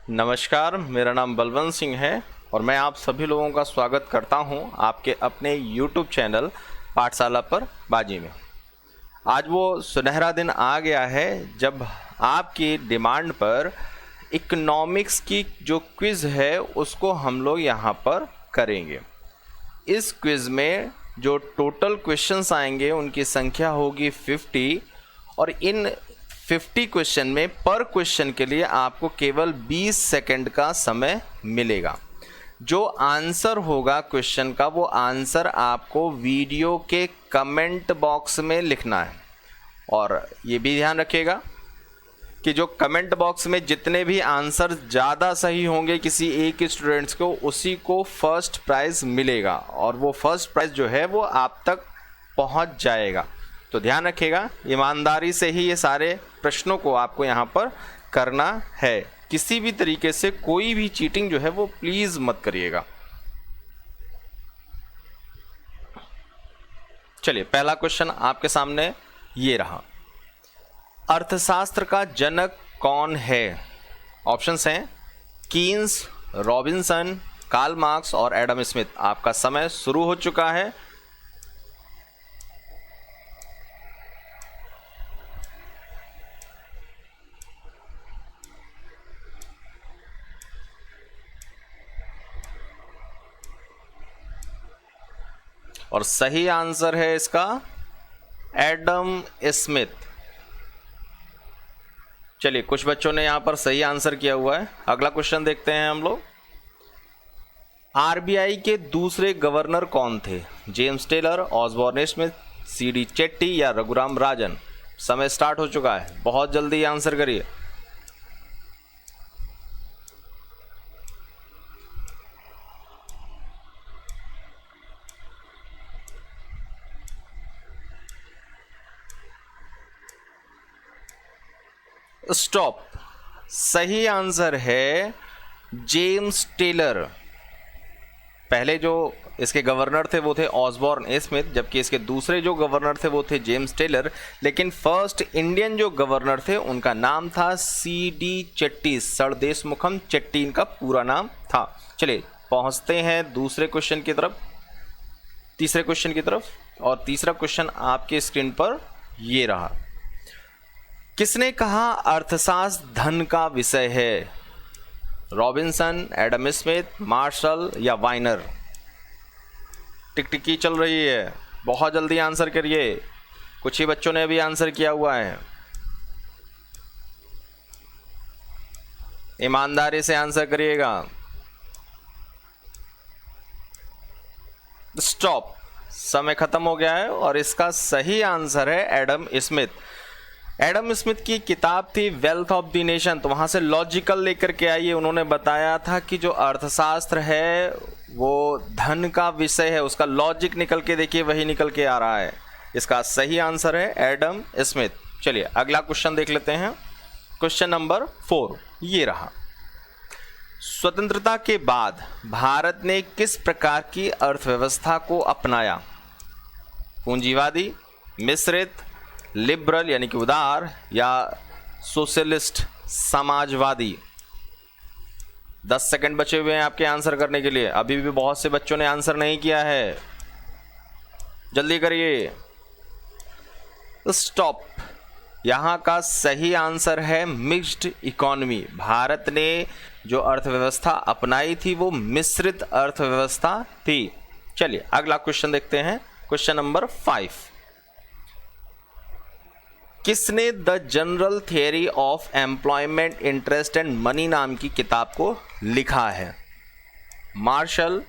नमस्कार, मेरा नाम बलवंत सिंह है और मैं आप सभी लोगों का स्वागत करता हूं आपके अपने YouTube चैनल पाठशाला पर बाजी में। आज वो सुनहरा दिन आ गया है जब आपकी डिमांड पर इकोनॉमिक्स की जो क्विज़ है उसको हम लोग यहाँ पर करेंगे। इस क्विज़ में जो टोटल क्वेश्चंस आएंगे उनकी संख्या होगी 50 और इन 50 क्वेश्चन में पर क्वेश्चन के लिए आपको केवल 20 सेकंड का समय मिलेगा। जो आंसर होगा क्वेश्चन का वो आंसर आपको वीडियो के कमेंट बॉक्स में लिखना है और ये भी ध्यान रखिएगा कि जो कमेंट बॉक्स में जितने भी आंसर ज़्यादा सही होंगे किसी एक स्टूडेंट्स को उसी को फर्स्ट प्राइज़ मिलेगा और वो फर्स्ट प्राइज़ जो है वो आप तक पहुंच जाएगा। तो ध्यान रखिएगा, ईमानदारी से ही ये सारे प्रश्नों को आपको यहाँ पर करना है। किसी भी तरीके से कोई भी चीटिंग जो है वो प्लीज़ मत करिएगा। चलिए, पहला क्वेश्चन आपके सामने ये रहा। अर्थशास्त्र का जनक कौन है? ऑप्शंस हैं कीन्स, रॉबिन्सन, कार्ल मार्क्स और एडम स्मिथ। आपका समय शुरू हो चुका है। और सही आंसर है इसका एडम स्मिथ। चलिए, कुछ बच्चों ने यहां पर सही आंसर किया हुआ है। अगला क्वेश्चन देखते हैं हम लोग। आरबीआई के दूसरे गवर्नर कौन थे? James Taylor, Osborne Smith, CD Chetty या रघुराम राजन। समय स्टार्ट हो चुका है, बहुत जल्दी आंसर करिए। स्टॉप। सही आंसर है जेम्स टेलर। पहले जो इसके गवर्नर थे वो थे ऑसबॉर्न स्मिथ, जबकि इसके दूसरे जो गवर्नर थे वो थे जेम्स टेलर। लेकिन फर्स्ट इंडियन जो गवर्नर थे उनका नाम था सीडी चेट्टी। सरदेशमुखम चेट्टी इनका पूरा नाम था। चलिए, पहुंचते हैं दूसरे क्वेश्चन की तरफ, तीसरे क्वेश्चन की तरफ। और तीसरा क्वेश्चन आपके स्क्रीन पर ये रहा। किसने कहा अर्थशास्त्र धन का विषय है? रॉबिन्सन, एडम स्मिथ, मार्शल या वाइनर। टिकटिकी चल रही है, बहुत जल्दी आंसर करिए। कुछ ही बच्चों ने अभी आंसर किया हुआ है। ईमानदारी से आंसर करिएगा। स्टॉप। समय खत्म हो गया है और इसका सही आंसर है एडम स्मिथ। एडम स्मिथ की किताब थी वेल्थ ऑफ द नेशन। तो वहाँ से लॉजिकल लेकर के आइए। उन्होंने बताया था कि जो अर्थशास्त्र है वो धन का विषय है, उसका लॉजिक निकल के देखिए वही निकल के आ रहा है। इसका सही आंसर है एडम स्मिथ। चलिए, अगला क्वेश्चन देख लेते हैं। क्वेश्चन नंबर 4 ये रहा। स्वतंत्रता के बाद भारत ने किस प्रकार की अर्थव्यवस्था को अपनाया? पूंजीवादी, मिश्रित, लिबरल यानी कि उदार या सोशलिस्ट समाजवादी। 10 सेकंड बचे हुए हैं आपके आंसर करने के लिए। अभी भी बहुत से बच्चों ने आंसर नहीं किया है, जल्दी करिए। स्टॉप। यहाँ का सही आंसर है मिक्स्ड इकोनॉमी। भारत ने जो अर्थव्यवस्था अपनाई थी वो मिश्रित अर्थव्यवस्था थी। चलिए, अगला क्वेश्चन देखते हैं। Question number 5। किसने the General Theory of Employment, Interest and Money नाम की किताब को लिखा है? Marshall,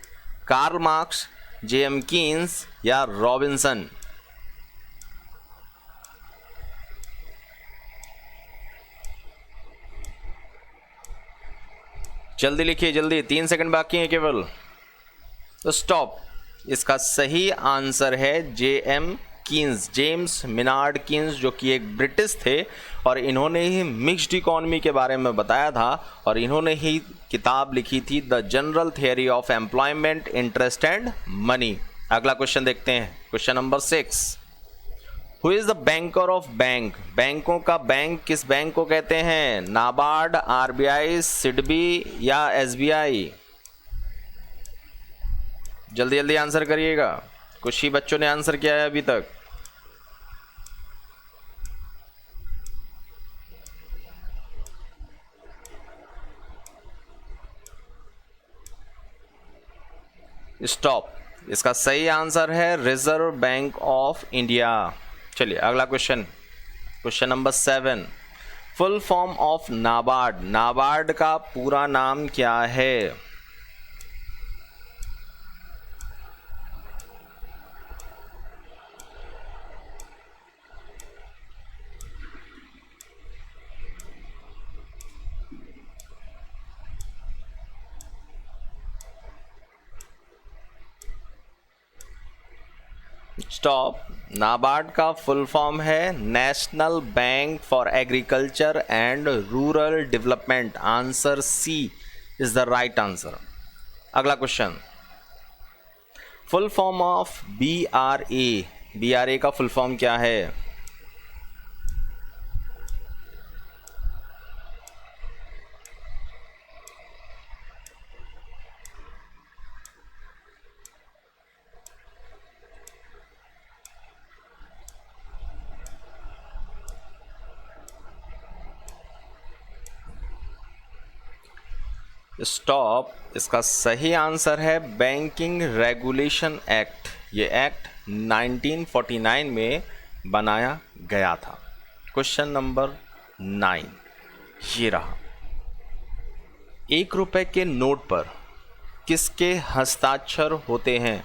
Karl Marx, JM Keynes या रॉबिन्सन। जल्दी लिखिए, जल्दी, 3 सेकंड बाकी हैं केवल। तो स्टॉप। इसका सही आंसर है JM Keynes, James Maynard Keynes, जो कि एक ब्रिटिश थे और इन्होंने ही मिक्स्ड इकोनॉमी के बारे में बताया था और इन्होंने ही किताब लिखी थी the General Theory of Employment, Interest and money. अगला क्वेश्चन देखते हैं। Question number 6। Who is the banker of bank? बैंकों का बैंक किस बैंक को कहते हैं? नाबार्ड, आरबीआई, सिडबी या एसबीआई? जल्दी जल्दी आंसर करिएगा, कुछ ही बच्चों ने आंसर किया है अभी तक। स्टॉप। इसका सही आंसर है रिजर्व बैंक ऑफ इंडिया। चलिए अगला question, question number 7। Full form of NABARD? NABARD का पूरा नाम क्या है? स्टॉप। नाबार्ड का फुल फॉर्म है National Bank for Agriculture and Rural Development. Answer C is the right answer. अगला question, full form of BRA? BRA का फुल फॉर्म क्या है? स्टॉप। इसका सही आंसर है बैंकिंग रेगुलेशन एक्ट। ये एक्ट 1949 में बनाया गया था। क्वेश्चन नंबर 9 ये रहा। 1 रुपए के नोट पर किसके हस्ताक्षर होते हैं?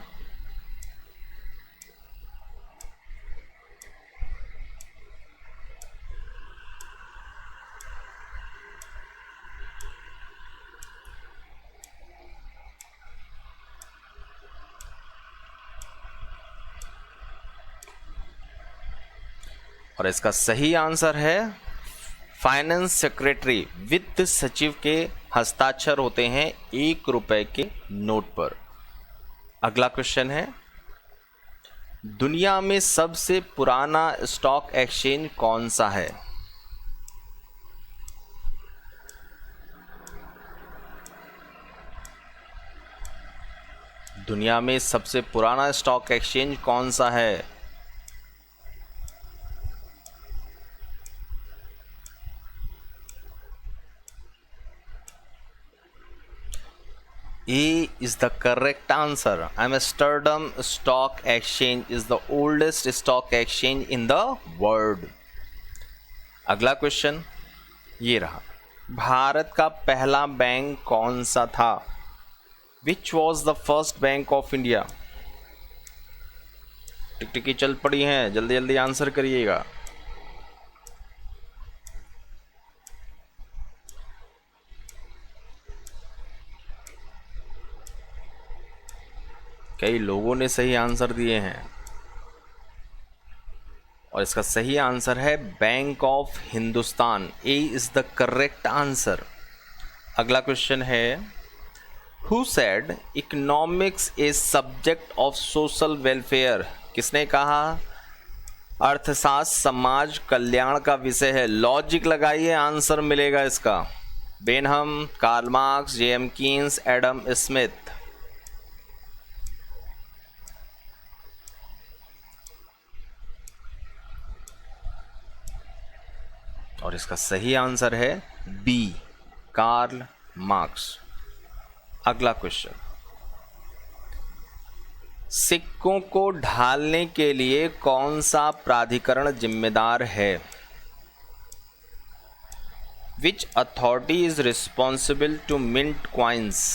और इसका सही आंसर है फाइनेंस सेक्रेटरी, वित्त सचिव के हस्ताक्षर होते हैं 1 रुपए के नोट पर। अगला क्वेश्चन है, दुनिया में सबसे पुराना स्टॉक एक्सचेंज कौन सा है? दुनिया में सबसे पुराना स्टॉक एक्सचेंज कौन सा है? A is the correct answer. Amsterdam Stock Exchange is the oldest stock exchange in the world. अगला क्वेश्चन ये रहा। भारत का पहला बैंक कौन सा था? Which was the first bank of India? टिकटिकी चल पड़ी हैं, जल्दी जल्दी आंसर करिएगा। कई लोगों ने सही आंसर दिए हैं और इसका सही आंसर है bank of Hindustan. A is the correct answer. अगला क्वेश्चन है, who said economics is subject of social welfare? किसने कहा अर्थशास्त्र समाज कल्याण का विषय है? लॉजिक लगाइए, आंसर मिलेगा इसका। Benham, Karl Marx, JM Keynes, Adam Smith. और इसका सही आंसर है बी, कार्ल मार्क्स। अगला क्वेश्चन, सिक्कों को ढालने के लिए कौन सा प्राधिकरण जिम्मेदार है? Which authority is responsible to mint coins?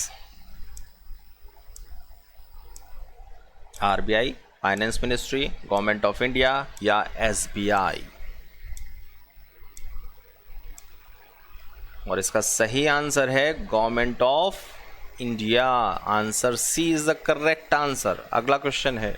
RBI, finance ministry, government of India या एसबीआई? और इसका सही आंसर है government of India. Answer C is the correct answer. अगला क्वेश्चन है,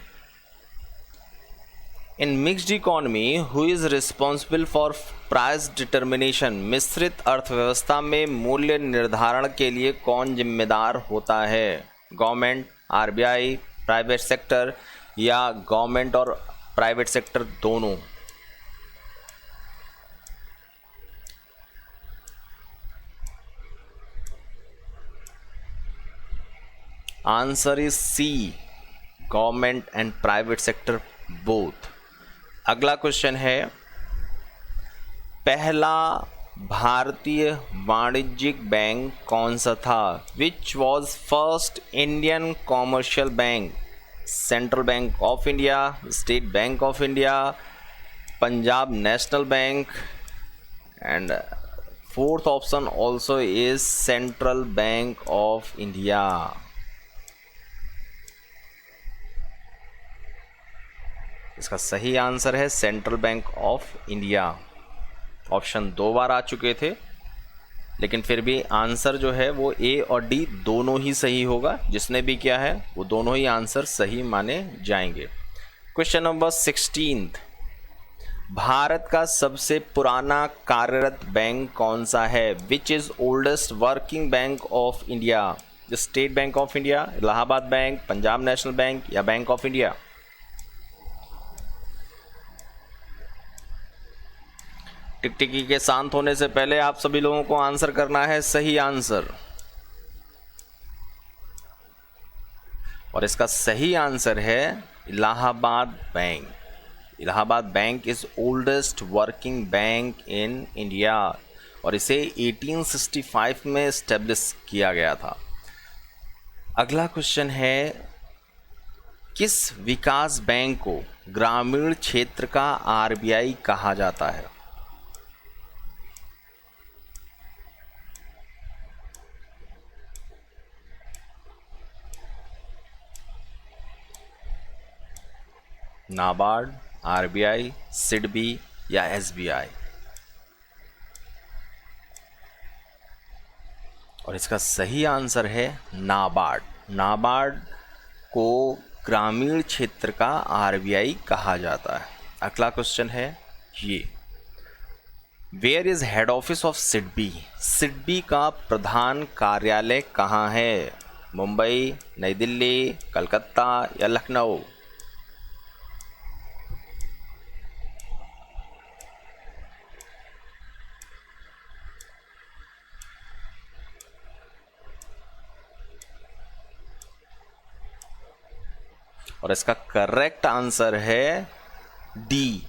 in mixed economy who is responsible for price determination? मिश्रित अर्थव्यवस्था में मूल्य निर्धारण के लिए कौन जिम्मेदार होता है? गवर्नमेंट, आरबीआई, प्राइवेट सेक्टर या गवर्नमेंट और प्राइवेट सेक्टर दोनों? Answer is C, government and private sector both. अगला क्वेश्चन है, पहला भारतीय वाणिज्यिक बैंक कौन सा था? Which was first Indian commercial bank? Central Bank of India, State Bank of India, Punjab National Bank, and fourth option also is Central Bank of India. इसका सही आंसर है Central Bank of India. Option 2 बार आ चुके थे, लेकिन फिर भी answer जो है वो ए और डी दोनों ही सही होगा। जिसने भी किया है वो दोनों ही आंसर सही माने जाएंगे। क्वेश्चन नंबर 16, भारत का सबसे पुराना कार्यरत बैंक कौन सा है? Which is oldest working bank of India? State Bank of India, Allahabad bank, Punjab National bank या बैंक ऑफ इंडिया? टिकटिकी के शांत होने से पहले आप सभी लोगों को आंसर करना है सही आंसर, और इसका सही आंसर है Allahabad Bank. Allahabad bank is oldest working bank in India, और इसे 1865 में एस्टेब्लिश किया गया था। अगला क्वेश्चन है, किस विकास बैंक को ग्रामीण क्षेत्र का आरबीआई कहा जाता है? नाबार्ड, आरबीआई, सिडबी या एसबीआई? और इसका सही आंसर है नाबार्ड। नाबार्ड को ग्रामीण क्षेत्र का आरबीआई कहा जाता है। अगला क्वेश्चन है ये, where is head office of SIDBI? SIDBI का प्रधान कार्यालय कहाँ है? मुंबई, नई दिल्ली, कलकत्ता या लखनऊ? और इसका करेक्ट आंसर है D,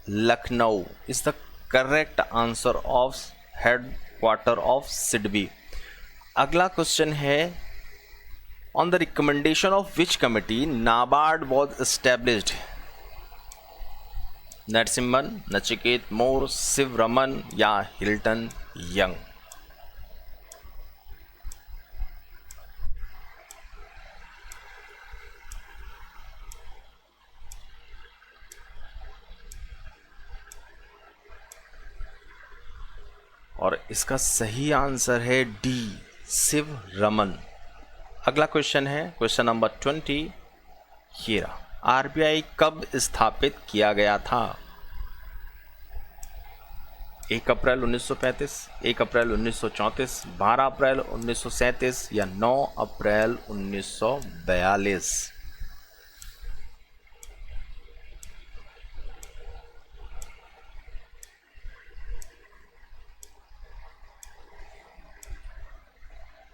Lucknow is the correct answer of head quarter of SIDBI. अगला क्वेश्चन है, on the recommendation of which committee NABARD was established? Narasimhan, Nachiket Mor, Shiv Raman या हिल्टन यंग? और इसका सही आंसर है डी, शिव रमन। अगला क्वेश्चन है क्वेश्चन नंबर 20, ये रहा, आरबीआई कब स्थापित किया गया था? 1 अप्रैल 1935, 1 अप्रैल 1934, 12 अप्रैल 1937 या 9 अप्रैल 1942?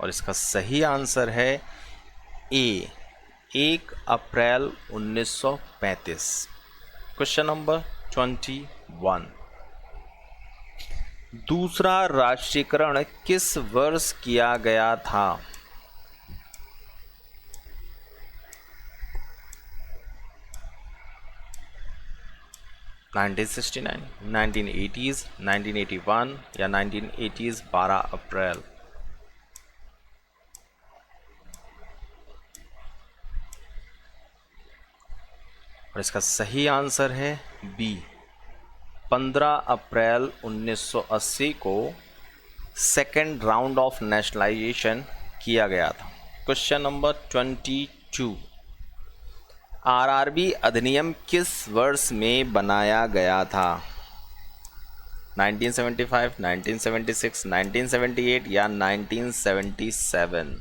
और इसका सही आंसर है ए, 1 अप्रैल 1935। क्वेश्चन नंबर 21, दूसरा राष्ट्रीयकरण किस वर्ष किया गया था? (1969), 1980s, 1981 या 1980s 12 अप्रैल? और इसका सही आंसर है बी, 15 अप्रैल 1980 को सेकेंड राउंड ऑफ नेशनलाइजेशन किया गया था। क्वेश्चन नंबर 22, आरआरबी अधिनियम किस वर्ष में बनाया गया था? 1975, 1976, 1978 या 1977?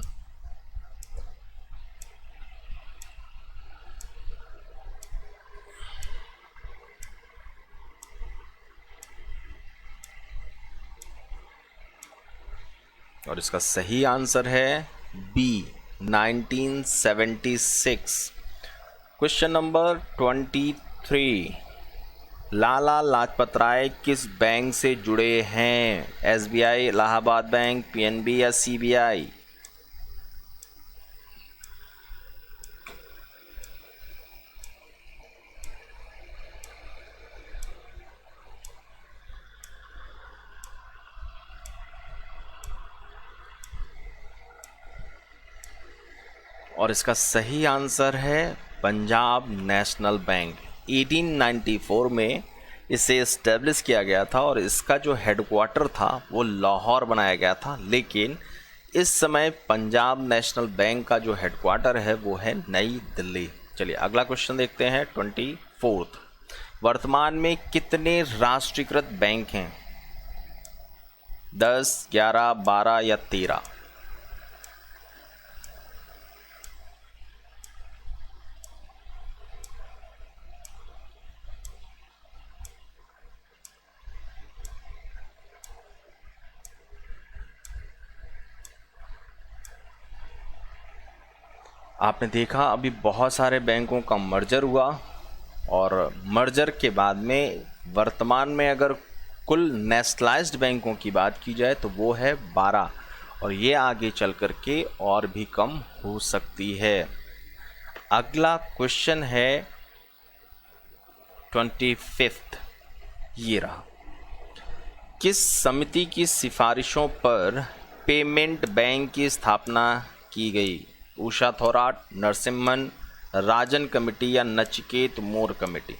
और इसका सही आंसर है B, 1976। Question number 23, Lala Lajpat Rai किस बैंक से जुड़े हैं? एसबीआई, इलाहाबाद बैंक, पीएनबी या सीबीआई? और इसका सही आंसर है पंजाब नेशनल बैंक। 1894 में इसे इस्टेब्लिश किया गया था और इसका जो हेडक्वार्टर था वो लाहौर बनाया गया था, लेकिन इस समय पंजाब नेशनल बैंक का जो हेडक्वार्टर है वो है नई दिल्ली। चलिए अगला क्वेश्चन देखते हैं। 24, वर्तमान में कितने राष्ट्रीयकृत बैंक हैं? 10, 11, 12 या 13? आपने देखा अभी बहुत सारे बैंकों का मर्जर हुआ और मर्जर के बाद में वर्तमान में अगर कुल नेशनलाइज्ड बैंकों की बात की जाए तो वो है 12 और ये आगे चल कर के और भी कम हो सकती है। अगला क्वेश्चन है 25, ये रहा। किस समिति की सिफारिशों पर पेमेंट बैंक की स्थापना की गई? उषा थोराट, नरसिम्हन, राजन कमेटी या नचिकेत मोर कमेटी?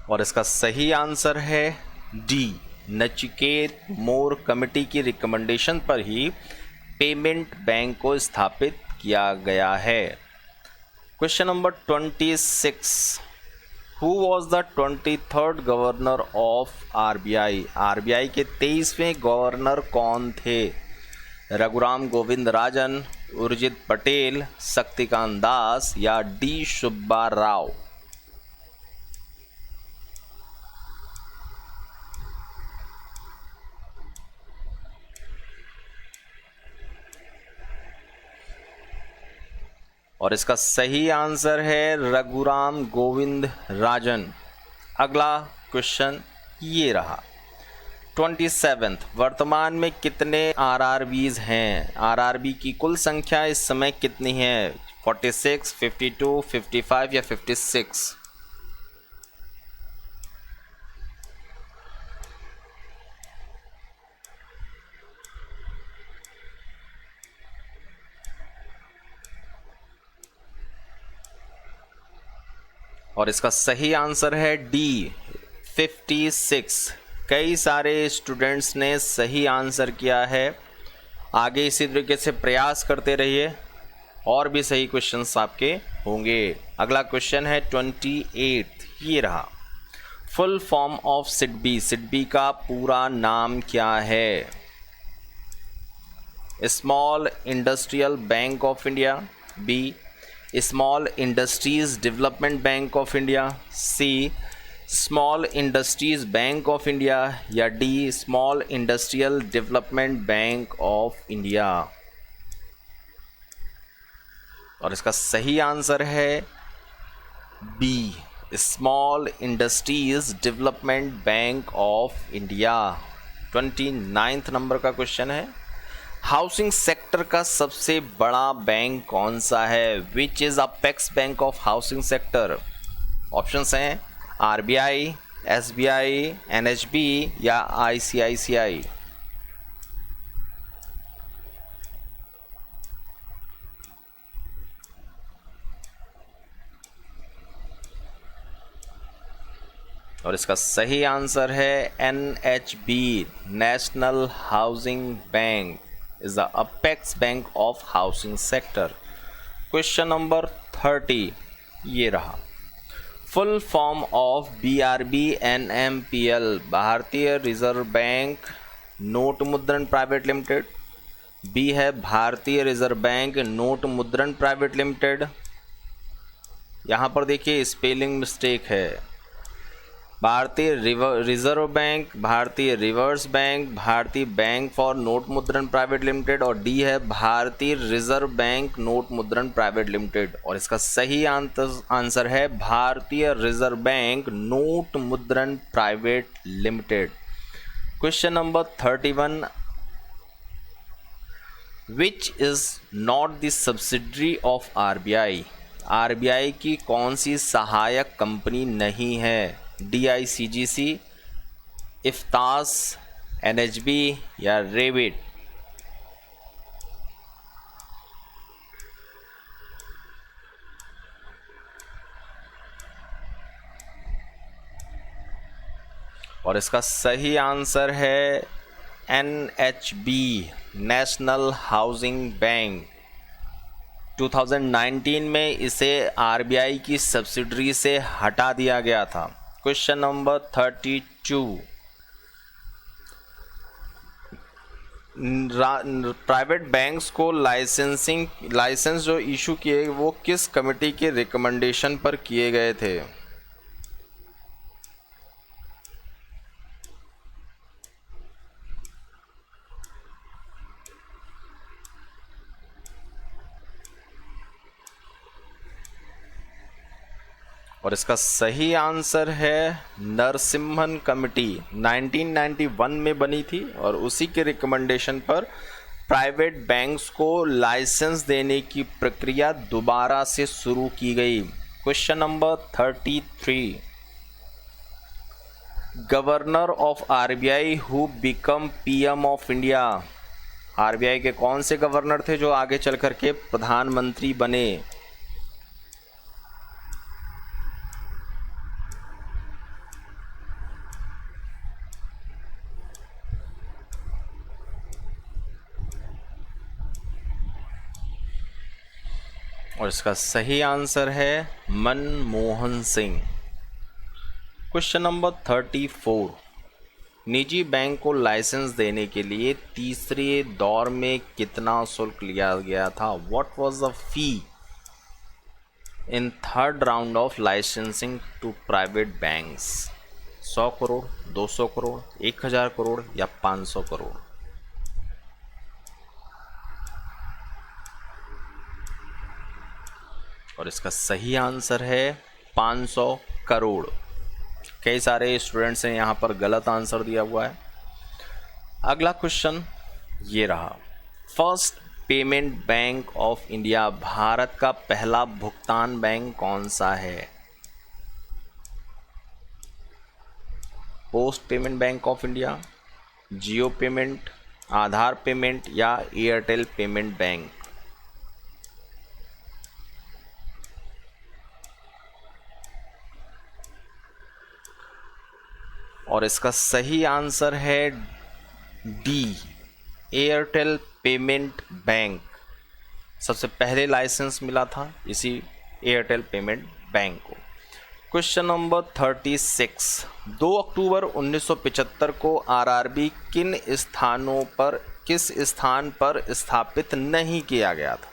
और इसका सही आंसर है डी, नचिकेत मोर कमेटी की रिकमेंडेशन पर ही पेमेंट बैंक को स्थापित किया गया है। Question number 26, who was the 23rd governor of RBI? RBI के 23वें गवर्नर कौन थे? रघुराम गोविंद राजन, उर्जित पटेल, शक्तिकांत दास या डी सुब्बा राव? और इसका सही आंसर है रघुराम गोविंद राजन। अगला क्वेश्चन ये रहा। 27, वर्तमान में कितने आरआरबीज हैं? आरआरबी की कुल संख्या इस समय कितनी है? 46, 52, 55 या 56? और इसका सही आंसर है डी, 56। कई सारे स्टूडेंट्स ने सही आंसर किया है। आगे इसी तरीके से प्रयास करते रहिए और भी सही क्वेश्चंस आपके होंगे। अगला क्वेश्चन है 28, ये रहा। Full form of SIDBI, SIDBI का पूरा नाम क्या है? Small Industrial Bank of India, B Small Industries Development Bank of India, C Small Industries Bank of India या D Small Industrial Development Bank of India? और इसका सही आंसर है B, Small Industries Development Bank of India. 29 number का question है। Housing sector का सबसे बड़ा बैंक कौन सा है? Which is apex bank of housing sector? Options हैं आरबीआई, एसबीआई, एनएचबी या आईसीआईसीआई? और इसका सही आंसर है NHB, national housing bank is the apex bank of housing sector. Question number 30, ये रहा। Full form of BRB NMPL, भारतीय reserve bank note मुद्रण प्राइवेट लिमिटेड, बी है भारतीय रिजर्व बैंक नोट मुद्रण प्राइवेट लिमिटेड, यहाँ पर देखिए स्पेलिंग मिस्टेक है। भारतीय रिजर्व बैंक, भारतीय रिवर्स बैंक, भारतीय बैंक फॉर नोट मुद्रण प्राइवेट लिमिटेड, और डी है भारतीय रिजर्व बैंक नोट मुद्रण प्राइवेट लिमिटेड। और इसका सही आंसर है भारतीय रिजर्व बैंक नोट मुद्रण private limited. Question number 31, which is not the subsidiary of RBI. RBI की कौन सी सहायक कंपनी नहीं है? DICGC, इफ्तास, NHB या रेविट। और इसका सही आंसर है NHB, नेशनल हाउसिंग बैंक। 2019 में इसे आरबीआई की सब्सिडरी से हटा दिया गया था। क्वेश्चन नंबर 32, प्राइवेट बैंक्स को लाइसेंस जो इशू किए वो किस कमेटी के रिकमेंडेशन पर किए गए थे? और इसका सही आंसर है नरसिम्हन कमेटी। 1991 में बनी थी और उसी के रिकमेंडेशन पर प्राइवेट बैंक्स को लाइसेंस देने की प्रक्रिया दोबारा से शुरू की गई। Question number 33, governor of RBI who become PM of India. RBI के कौन से गवर्नर थे जो आगे चल करके प्रधानमंत्री बने? और इसका सही आंसर है मनमोहन सिंह। क्वेश्चन नंबर 34, निजी बैंक को लाइसेंस देने के लिए तीसरे दौर में कितना शुल्क लिया गया था? What was the fee in third round of licensing to private banks? 100 crore, 200 crore, 1000 crore या 500 करोड़? और इसका सही आंसर है 500 करोड़। कई सारे स्टूडेंट्स ने यहाँ पर गलत आंसर दिया हुआ है। अगला क्वेश्चन ये रहा, first payment bank of India, Bharat का पहला भुगतान बैंक कौन सा है? Post payment bank of India, Jio payment, Aadhaar payment या एयरटेल पेमेंट बैंक? और इसका सही आंसर है डी, एयरटेल पेमेंट बैंक। सबसे पहले लाइसेंस मिला था इसी एयरटेल पेमेंट बैंक को। क्वेश्चन नंबर 36, 2 अक्टूबर 1975 को आरआरबी किस स्थान पर स्थापित नहीं किया गया था?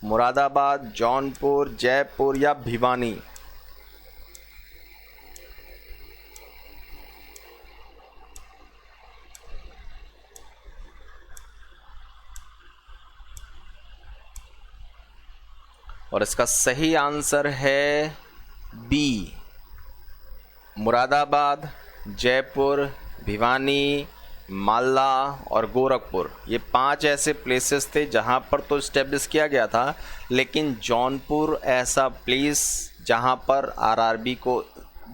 मुरादाबाद, जौनपुर, जयपुर या भिवानी? और इसका सही आंसर है बी, मुरादाबाद, जयपुर, भिवानी, मालदा और गोरखपुर। ये 5 ऐसे प्लेसेस थे जहाँ पर तो इस्टेब्लिश किया गया था, लेकिन जौनपुर ऐसा प्लेस जहाँ पर आरआरबी को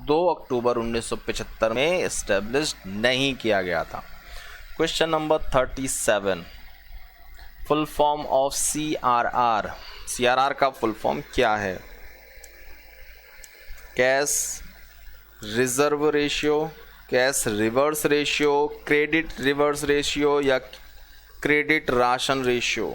2 अक्टूबर 1975 में इस्टेब्लिश नहीं किया गया था। Question number 37, full form of CRR। CRR का फुल फॉर्म क्या है? Cash reserve ratio, cash reverse ratio, credit reverse ratio या क्रेडिट राशन रेशियो?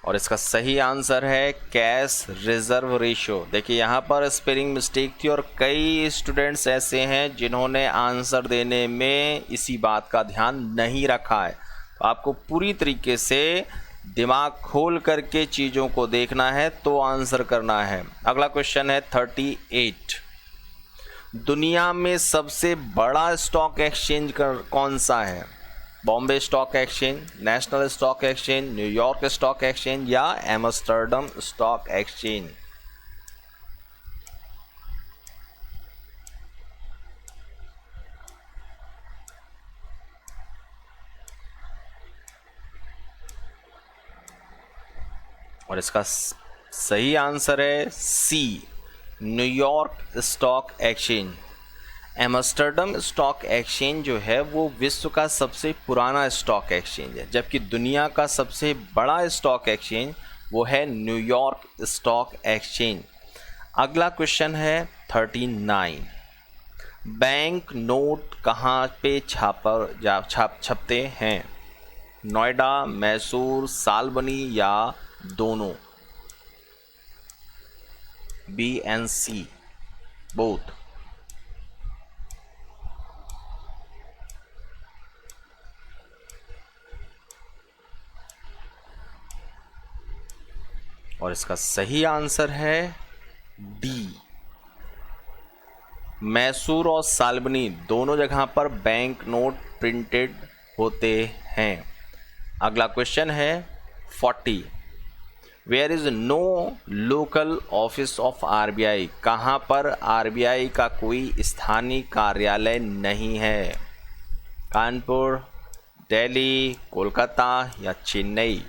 और इसका सही आंसर है कैश रिजर्व रेशियो। देखिए यहाँ पर स्पेलिंग मिस्टेक थी और कई स्टूडेंट्स ऐसे हैं जिन्होंने आंसर देने में इसी बात का ध्यान नहीं रखा है। तो आपको पूरी तरीके से दिमाग खोल करके चीज़ों को देखना है तो आंसर करना है। अगला क्वेश्चन है 38। दुनिया में सबसे बड़ा स्टॉक एक्सचेंज कौन सा है? Bombay Stock Exchange, National Stock Exchange, New York Stock Exchange या एम्स्टर्डम स्टॉक एक्सचेंज? और इसका सही आंसर है C, New York Stock Exchange. Amsterdam Stock Exchange जो है वो विश्व का सबसे पुराना स्टॉक एक्सचेंज है, जबकि दुनिया का सबसे बड़ा स्टॉक एक्सचेंज वो है न्यूयॉर्क स्टॉक एक्सचेंज। अगला क्वेश्चन है 39। बैंक नोट कहाँ पे छपते हैं? नोएडा, मैसूर, सालबनी या दोनों? B and C both. और इसका सही आंसर है डी, मैसूर और सालबनी दोनों जगह पर बैंक नोट प्रिंटेड होते हैं। अगला क्वेश्चन है 40। Where is no local office of RBI? कहाँ पर आरबीआई का कोई स्थानीय कार्यालय नहीं है? कानपुर, दिल्ली, कोलकाता या चेन्नई?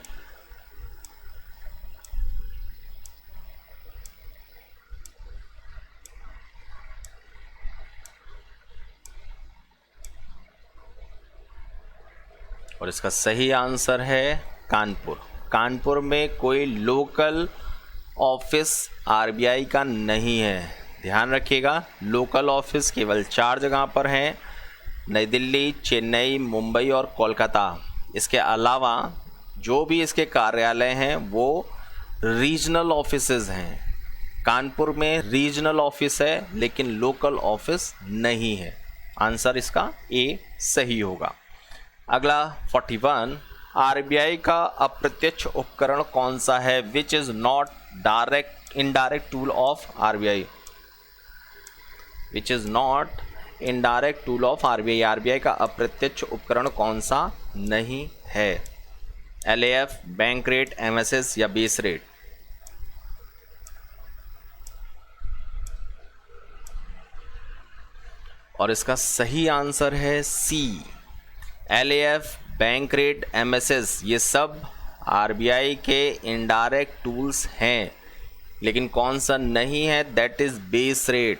और इसका सही आंसर है कानपुर। कानपुर में कोई लोकल ऑफिस आरबीआई का नहीं है। ध्यान रखिएगा, लोकल ऑफिस केवल 4 जगह पर हैं, नई दिल्ली, चेन्नई, मुंबई और कोलकाता। इसके अलावा जो भी इसके कार्यालय हैं वो रीजनल ऑफिसेज हैं। कानपुर में रीजनल ऑफिस है लेकिन लोकल ऑफिस नहीं है। आंसर इसका ए सही होगा। अगला 41। आरबीआई का अप्रत्यक्ष उपकरण कौन सा है? Which is not direct indirect tool of RBI? Which is not indirect tool of RBI? RBI का अप्रत्यक्ष उपकरण कौन सा नहीं है? एलएएफ, बैंक रेट, एमएसएस या बेस रेट? और इसका सही आंसर है सी, एलएएफ, बैंक रेट, एमएसएस ये सब आरबीआई के इनडायरेक्ट टूल्स हैं, लेकिन कौन सा नहीं है? That is base rate.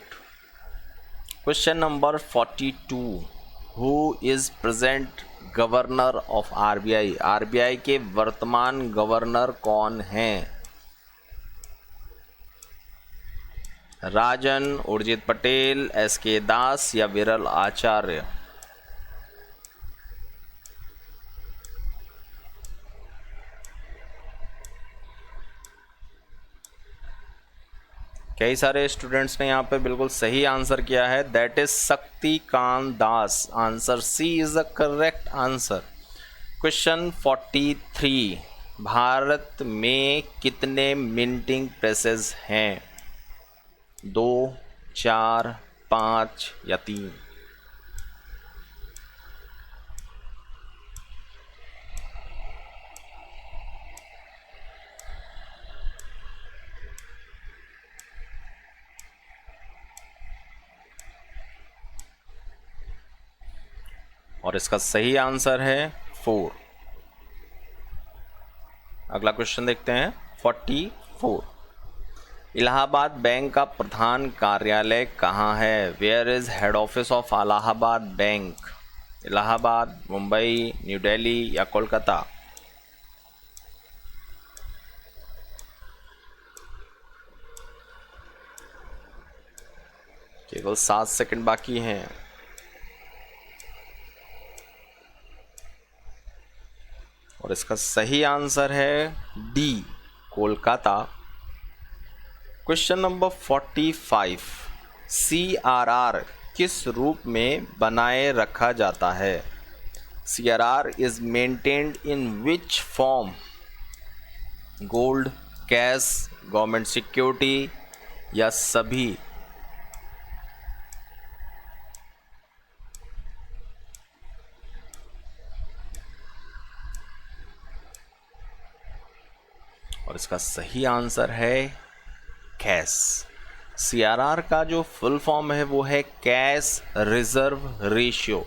Question number 42। Who is present governor of RBI? RBI के वर्तमान गवर्नर कौन हैं? राजन, उर्जित पटेल, एसके दास या विरल आचार्य? कई सारे स्टूडेंट्स ने यहाँ पे बिल्कुल सही आंसर किया है, that is Shaktikanta Das. Answer C is the correct answer. Question 43। Bharat में कितने मिंटिंग प्रेसेस हैं? 2, 4, 5 या 3? और इसका सही आंसर है 4। अगला क्वेश्चन देखते हैं 44। इलाहाबाद बैंक का प्रधान कार्यालय कहाँ है? Where is head office of Allahabad Bank? Allahabad, Mumbai, New Delhi या कोलकाता? केवल 7 सेकंड बाकी हैं। और इसका सही आंसर है D, Kolkata. Question number 45, CRR किस रूप में बनाए रखा जाता है? CRR is maintained in which form? Gold, cash, government security या सभी? और इसका सही आंसर है कैश। CRR का जो फुल फॉर्म है वो है कैश रिजर्व रेशियो,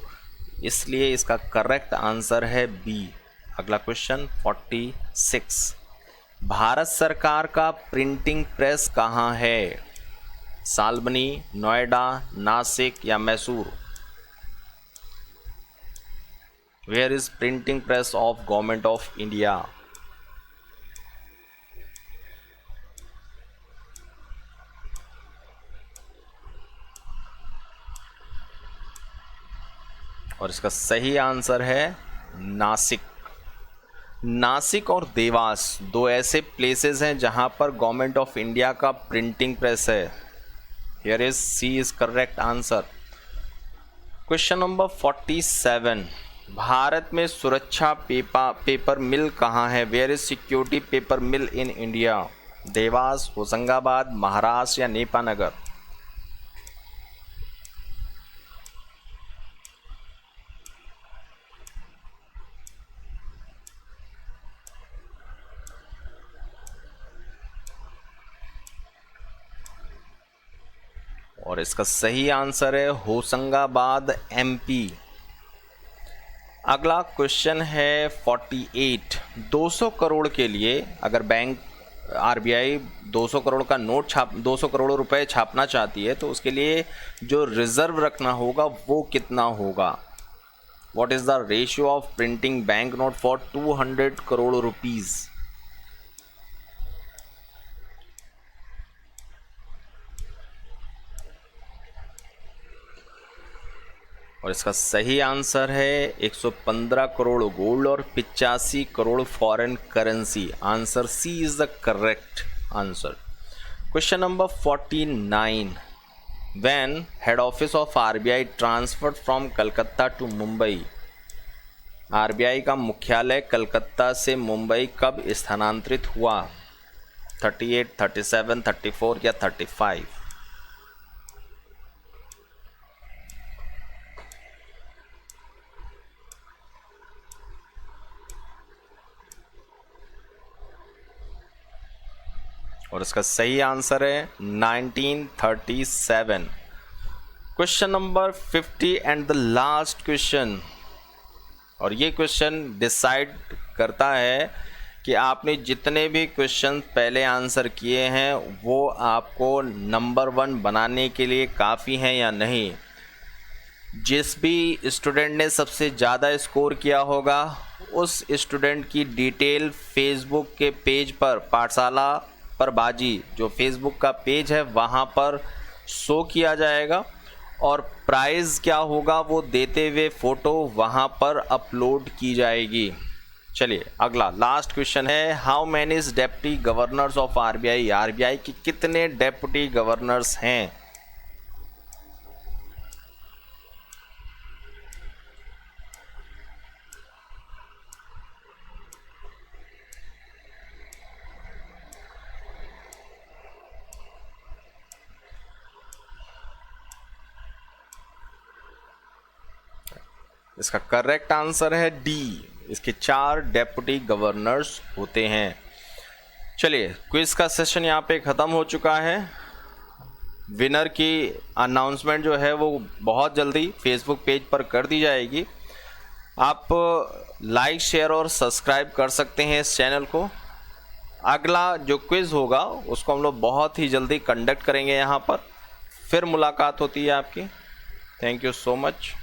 इसलिए इसका करेक्ट आंसर है बी। अगला क्वेश्चन 46, भारत सरकार का प्रिंटिंग प्रेस कहाँ है? सालबनी, नोएडा, नासिक या Mysore? Where is printing press of government of India? और इसका सही आंसर है नासिक। नासिक और देवास दो ऐसे प्लेसेस हैं जहां पर गवर्नमेंट ऑफ इंडिया का प्रिंटिंग प्रेस है। Here is C is correct answer. Question number 47, Bharat में सुरक्षा पेपर मिल कहाँ है? Where is security paper mill in India? Dewas, Hoshangabad, Maharashtra या नेपानगर? और इसका सही आंसर है होशंगाबाद, MP। अगला क्वेश्चन है 48, 200 करोड़ के लिए अगर बैंक RBI 200 करोड़ का नोट 200 करोड़ रुपए छापना चाहती है तो उसके लिए जो रिजर्व रखना होगा वो कितना होगा? What is the ratio of printing bank note for 200 crore rupees? और इसका सही आंसर है 115 करोड़ गोल्ड और 85 crore foreign currency. Answer C is the correct answer. Question number 49, when head office of RBI transferred from Calcutta to Mumbai? RBI का मुख्यालय कलकत्ता से मुंबई कब स्थानांतरित हुआ? 38, 37, 34 या 35? और इसका सही आंसर है 1937। Question number 50 and the last question, और ये क्वेश्चन डिसाइड करता है कि आपने जितने भी क्वेश्चन पहले आंसर किए हैं वो आपको नंबर 1 बनाने के लिए काफ़ी हैं या नहीं। जिस भी स्टूडेंट ने सबसे ज़्यादा स्कोर किया होगा उस स्टूडेंट की डिटेल फेसबुक के पेज पर, पाठशाला पर बाजी जो फेसबुक का पेज है वहाँ पर शो किया जाएगा और प्राइज़ क्या होगा वो देते हुए फ़ोटो वहाँ पर अपलोड की जाएगी। चलिए अगला लास्ट क्वेश्चन है, how many deputy governors of RBI? RBI के कितने डेप्यूटी गवर्नर्स हैं? इसका करेक्ट आंसर है डी, इसके 4 डेप्यूटी गवर्नर्स होते हैं। चलिए क्विज का सेशन यहाँ पे ख़त्म हो चुका है। विनर की अनाउंसमेंट जो है वो बहुत जल्दी फेसबुक पेज पर कर दी जाएगी। आप लाइक, शेयर और सब्सक्राइब कर सकते हैं इस चैनल को। अगला जो क्विज़ होगा उसको हम लोग बहुत ही जल्दी कंडक्ट करेंगे यहाँ पर। फिर मुलाकात होती है आपकी। Thank you so much.